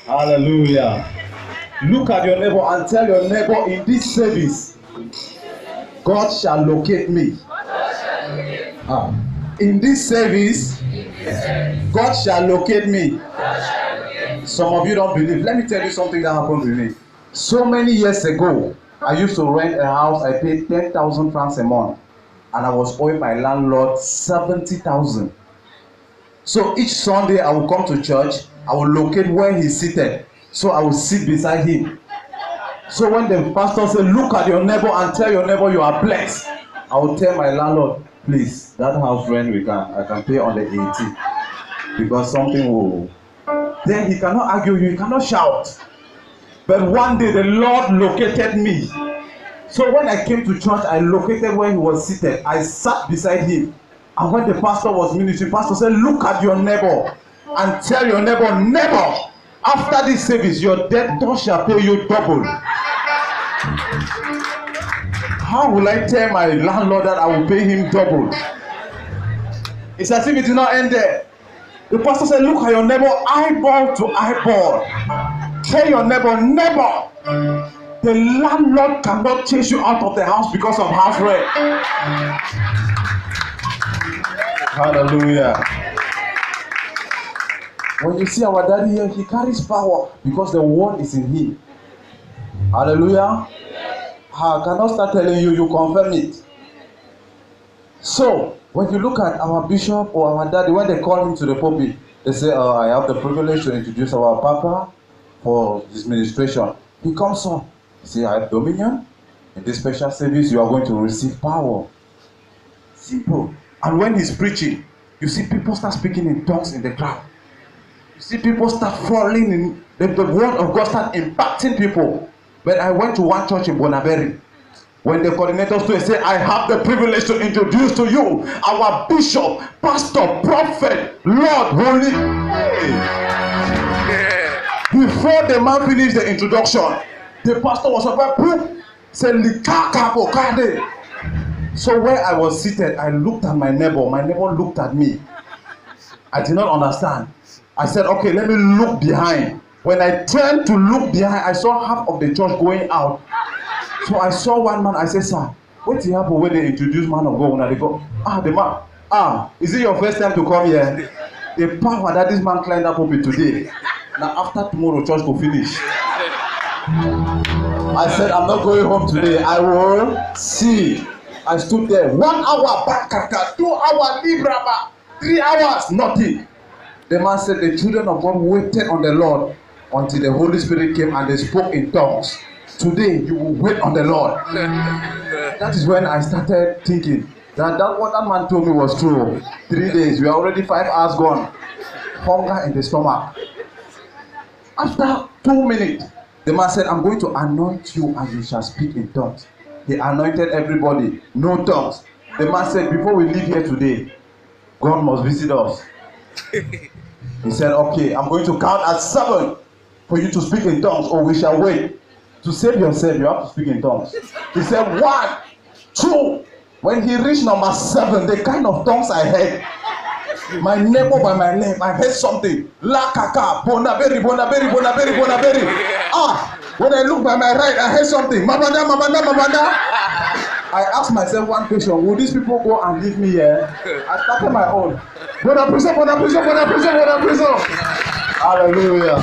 Hallelujah. Look at your neighbor and tell your neighbor, in this service, God shall locate me. Ah. In this service, God shall locate me. Some of you don't believe. Let me tell you something that happened to me. So many years ago, I used to rent a house. I paid 10,000 francs a month, and I was owing my landlord 70,000. So each Sunday I will come to church. I will locate where he's seated, so I will sit beside him. So when the pastor said, "Look at your neighbor and tell your neighbor you are blessed," I will tell my landlord, "Please, that house rent I can pay on the 18th because something will." Then he cannot argue you, he cannot shout. But one day the Lord located me. So when I came to church, I located where he was seated. I sat beside him. And when the pastor was ministering, pastor said, "Look at your neighbor and tell your neighbor, neighbor, after this service, your debtor shall pay you double." How will I tell my landlord that I will pay him double? It's as if it did not end there. The pastor said, "Look at your neighbor eyeball to eyeball. Tell your neighbor, neighbor, the landlord cannot chase you out of the house because of house rent." Hallelujah. When you see our daddy here, he carries power because the word is in him. Hallelujah. I cannot start telling you, you confirm it. So, when you look at our bishop or our daddy, when they call him to the pulpit, they say, "I have the privilege to introduce our papa for this ministration." He comes on. He says, "I have dominion. In this special service, you are going to receive power." Simple. And when he's preaching, you see people start speaking in tongues in the crowd. You see people start falling in the word of God start impacting people. But I went to one church in Bonaberi. When the coordinator stood and said, "I have the privilege to introduce to you our bishop, pastor, prophet, Lord, holy." Before the man finished the introduction, the pastor was about to say, So where I was seated, I looked at my neighbor. My neighbor looked at me. I did not understand. I said, "Okay, let me look behind." When I turned to look behind, I saw half of the church going out. So I saw one man. I said, "Sir, what did happen when they introduce man of God?" When they go, the man, is it your first time to come here? The power that this man climbed up pulpit today. Now after tomorrow, church will finish. I said, "I'm not going home today. I will see." I stood there 1 hour, bakaka, 2 hours, libraba, 3 hours, nothing. The man said, "The children of God waited on the Lord until the Holy Spirit came and they spoke in tongues. Today you will wait on the Lord." That is when I started thinking that what that man told me was true. 3 days, we are already 5 hours gone. Hunger in the stomach. After 2 minutes, the man said, "I'm going to anoint you and you shall speak in tongues." He anointed everybody, no tongues. The man said, "Before we leave here today, God must visit us." He said, "Okay, I'm going to count at 7 for you to speak in tongues, or we shall wait. To save yourself, you have to speak in tongues." He said, 1, 2. When he reached number 7, the kind of tongues I heard, my neighbor by my name, I heard something. La kaka, bonaberi, bonaberi, bonaberi, bonaberi. When I look by my right, I heard something. Mabanda, mabanda, mabanda. I asked myself one question: will these people go and leave me here? I started my own. Bona prison, bona prison, bona prison, bona prison. Hallelujah.